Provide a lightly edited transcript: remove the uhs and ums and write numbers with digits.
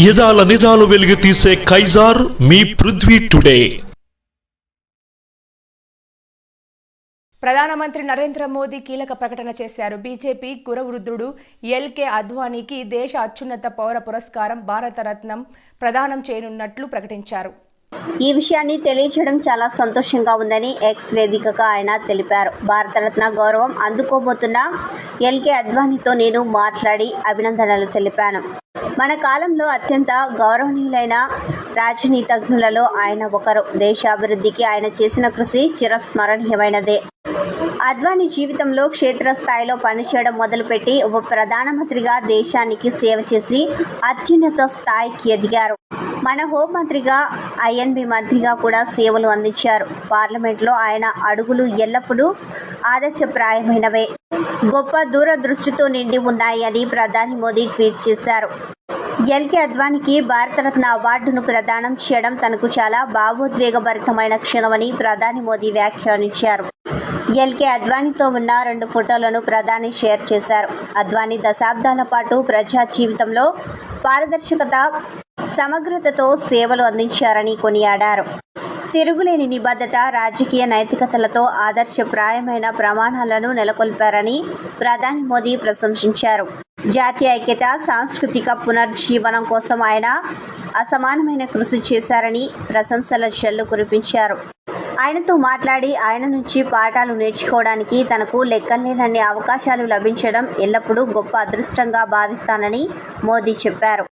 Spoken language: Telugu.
యదాల నిజాలు వెలుగు తీసే కైజార్ మీ పృథ్వీ టుడే. ప్రధానమంత్రి నరేంద్ర మోదీ కీలక ప్రకటన చేశారు. బీజేపీ కురవృద్ధుడు ఎల్కే అద్వానీకి దేశ అత్యున్నత పౌర పురస్కారం భారతరత్నం ప్రదానం చేయనున్నట్లు ప్రకటించారు. ఈ విషయాన్ని తెలియజేయడం చాలా సంతోషంగా ఉందని ఎక్స్ వేదికగా ఆయన తెలిపారు. భారతరత్న గౌరవం అందుకోబోతున్న ఎల్కే అద్వానీతో నేను మాట్లాడి అభినందనలు తెలిపాను. మన కాలంలో అత్యంత గౌరవనీయులైన రాజనీతిజ్ఞులలో ఆయన ఒకరు. దేశాభివృద్ధికి ఆయన చేసిన కృషి చిరస్మరణీయమైనదే. అద్వానీ జీవితంలో క్షేత్రస్థాయిలో పనిచేయడం మొదలుపెట్టి ఉప ప్రధానమంత్రిగా దేశానికి సేవ చేసి అత్యున్నత స్థాయికి ఎదిగారు. మన హోంమంత్రిగా ఐఎన్బి మంత్రిగా కూడా సేవలు అందించారు. పార్లమెంట్లో ఆయన అడుగులు ఎల్లప్పుడూ ఆదర్శప్రాయమైనవే, గొప్ప దూరదృష్టితో నిండి ఉన్నాయి అని ప్రధాని మోదీ ట్వీట్ చేశారు. ఎల్కే అద్వానీకి భారతరత్న అవార్డును ప్రదానం చేయడం తనకు చాలా భావోద్వేగభరితమైన క్షణమని ప్రధాని మోదీ వ్యాఖ్యానించారు. ఎల్కే అద్వానీతో ఉన్న 2 ఫోటోలను ప్రధాని షేర్ చేశారు. అద్వానీ దశాబ్దాల పాటు ప్రజా జీవితంలో పారదర్శకత, సమగ్రతతో సేవలు అందించారని కొనియాడారు. తిరుగులేని నిబద్ధత, రాజకీయ నైతికతలతో ఆదర్శప్రాయమైన ప్రమాణాలను నెలకొల్పారని ప్రధాని మోదీ ప్రశంసించారు. జాతీయ ఐక్యత, సాంస్కృతిక పునరుజ్జీవనం కోసం ఆయన అసమానమైన కృషి చేశారని ప్రశంసల జల్లు కురిపించారు. ఆయనతో మాట్లాడి ఆయన నుంచి పాఠాలు నేర్చుకోవడానికి తనకు లెక్కలేనన్ని అవకాశాలు లభించడం ఎల్లప్పుడూ గొప్ప అదృష్టంగా భావిస్తానని మోదీ చెప్పారు.